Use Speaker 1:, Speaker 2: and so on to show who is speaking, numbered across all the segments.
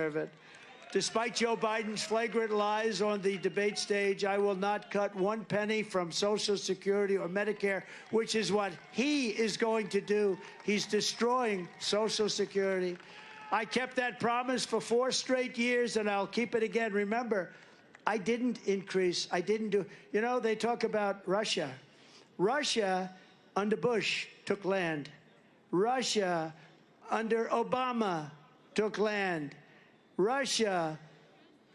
Speaker 1: deserve it. Despite Joe Biden's flagrant lies on the debate stage, I will not cut one penny from Social Security or Medicare, which is what he is going to do. He's destroying Social Security. I kept that promise for 4 straight years, and I'll keep it again. Remember, I didn't increase. I didn't do. You know, they talk about Russia. Russia, under Bush, took land. Russia, under Obama, took land. Russia,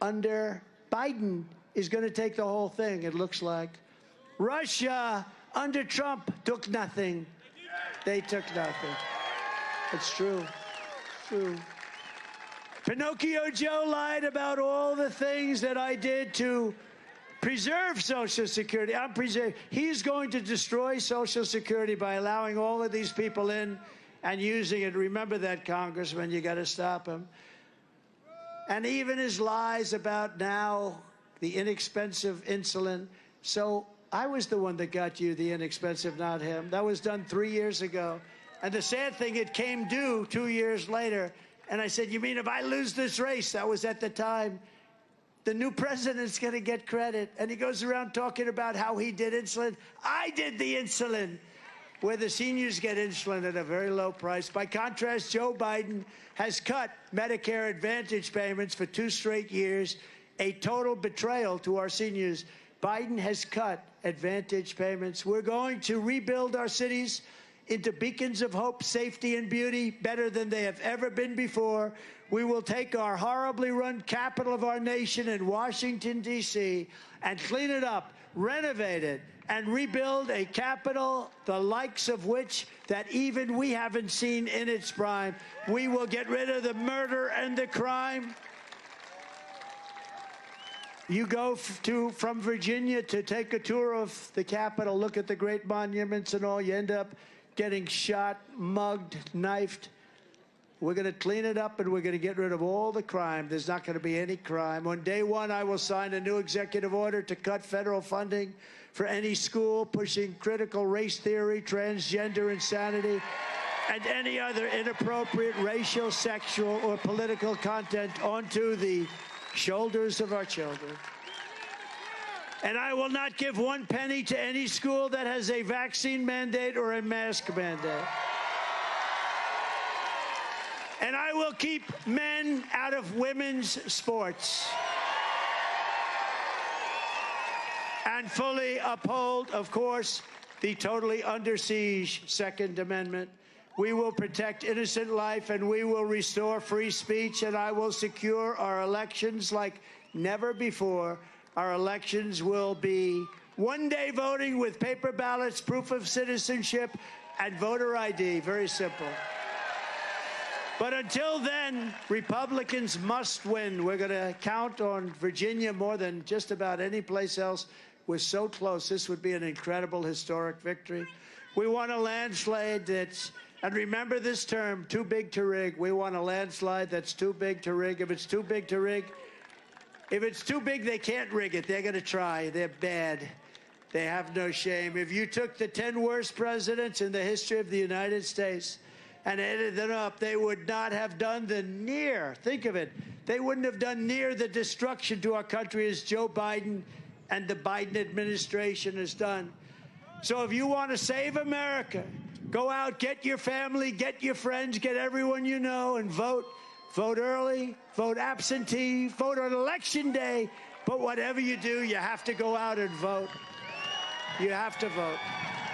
Speaker 1: under Biden, is going to take the whole thing, it looks like. Russia, under Trump, took nothing. They took nothing. It's true. It's true. Pinocchio Joe lied about all the things that I did to preserve Social Security. He's going to destroy Social Security by allowing all of these people in and using it. Remember that, Congressman. You got to stop him. And even his lies about now the inexpensive insulin. So I was the one that got you the inexpensive, not him. That was done 3 years ago. And the sad thing, it came due 2 years later. And I said, you mean if I lose this race? That was at the time. The new president's going to get credit. And he goes around talking about how he did insulin. I did the insulin. Where the seniors get insulin at a very low price. By contrast, Joe Biden has cut Medicare Advantage payments for 2 straight years, a total betrayal to our seniors. Biden has cut Advantage payments. We're going to rebuild our cities into beacons of hope, safety, and beauty better than they have ever been before. We will take our horribly run capital of our nation in Washington, D.C., and clean it up, renovate it, and rebuild a capital the likes of which that even we haven't seen in its prime. We will get rid of the murder and the crime. You go from Virginia to take a tour of the Capitol, look at the great monuments and all, you end up getting shot, mugged, knifed. We're going to clean it up, and we're going to get rid of all the crime. There's not going to be any crime. On day one, I will sign a new executive order to cut federal funding for any school pushing critical race theory, transgender insanity, and any other inappropriate racial, sexual, or political content onto the shoulders of our children. And I will not give 1 penny to any school that has a vaccine mandate or a mask mandate. And I will keep men out of women's sports. And fully uphold, of course, the totally under siege Second Amendment. We will protect innocent life, and we will restore free speech, and I will secure our elections like never before. Our elections will be one-day voting with paper ballots, proof of citizenship, and voter ID. Very simple. But until then, Republicans must win. We're going to count on Virginia more than just about any place else. We're so close. This would be an incredible historic victory. We want a landslide that's, and remember this term, too big to rig. We want a landslide that's too big to rig. If it's too big to rig, if it's too big, they can't rig it. They're going to try. They're bad. They have no shame. If you took the 10 worst presidents in the history of the United States and added them up, they would not have done the near, think of it, they wouldn't have done near the destruction to our country as Joe Biden and the Biden administration has done. So if you want to save America, go out, get your family, get your friends, get everyone you know, and vote. Vote early, vote absentee, vote on Election Day. But whatever you do, you have to go out and vote. You have to vote.